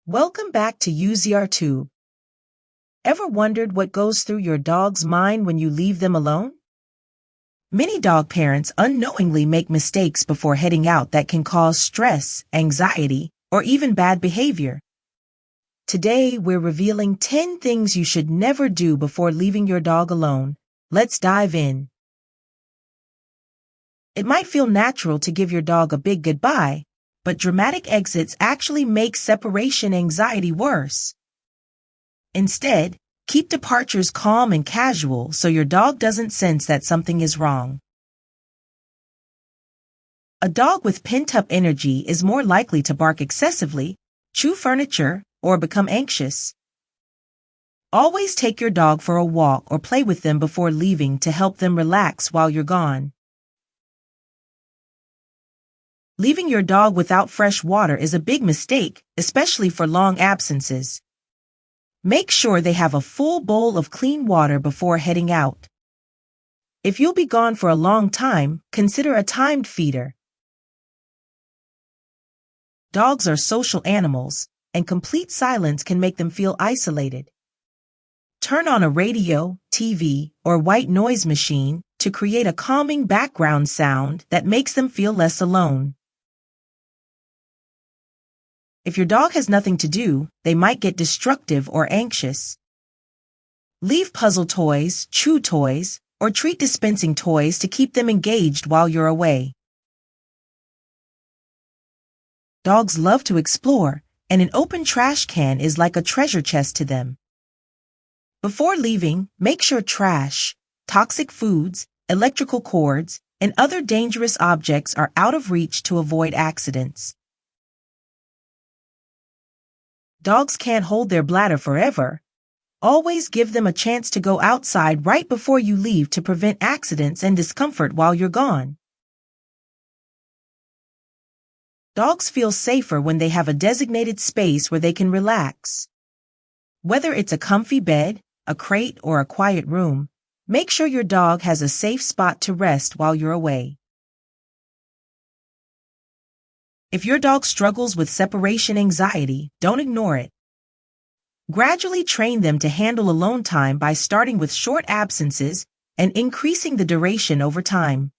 Welcome back to UZR Tube. Ever wondered what goes through your dog's mind when you leave them alone? Many dog parents unknowingly make mistakes before heading out that can cause stress, anxiety, or even bad behavior. Today, we're revealing 10 things you should never do before leaving your dog alone. Let's dive in. It might feel natural to give your dog a big goodbye, but dramatic exits actually make separation anxiety worse. Instead, keep departures calm and casual so your dog doesn't sense that something is wrong. A dog with pent-up energy is more likely to bark excessively, chew furniture, or become anxious. Always take your dog for a walk or play with them before leaving to help them relax while you're gone. Leaving your dog without fresh water is a big mistake, especially for long absences. Make sure they have a full bowl of clean water before heading out. If you'll be gone for a long time, consider a timed feeder. Dogs are social animals, and complete silence can make them feel isolated. Turn on a radio, TV, or white noise machine to create a calming background sound that makes them feel less alone. If your dog has nothing to do, they might get destructive or anxious. Leave puzzle toys, chew toys, or treat dispensing toys to keep them engaged while you're away. Dogs love to explore, and an open trash can is like a treasure chest to them. Before leaving, make sure trash, toxic foods, electrical cords, and other dangerous objects are out of reach to avoid accidents. Dogs can't hold their bladder forever. Always give them a chance to go outside right before you leave to prevent accidents and discomfort while you're gone. Dogs feel safer when they have a designated space where they can relax. Whether it's a comfy bed, a crate, or a quiet room, make sure your dog has a safe spot to rest while you're away. If your dog struggles with separation anxiety, don't ignore it. Gradually train them to handle alone time by starting with short absences and increasing the duration over time.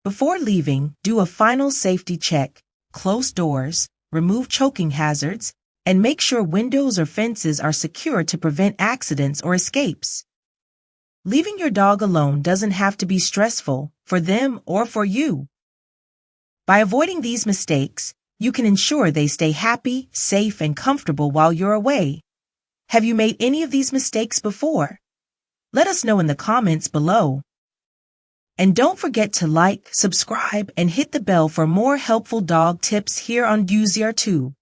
Before leaving, do a final safety check, close doors, remove choking hazards, and make sure windows or fences are secure to prevent accidents or escapes. Leaving your dog alone doesn't have to be stressful for them or for you. By avoiding these mistakes, you can ensure they stay happy, safe, and comfortable while you're away. Have you made any of these mistakes before? Let us know in the comments below. And don't forget to like, subscribe, and hit the bell for more helpful dog tips here on UZR Tube.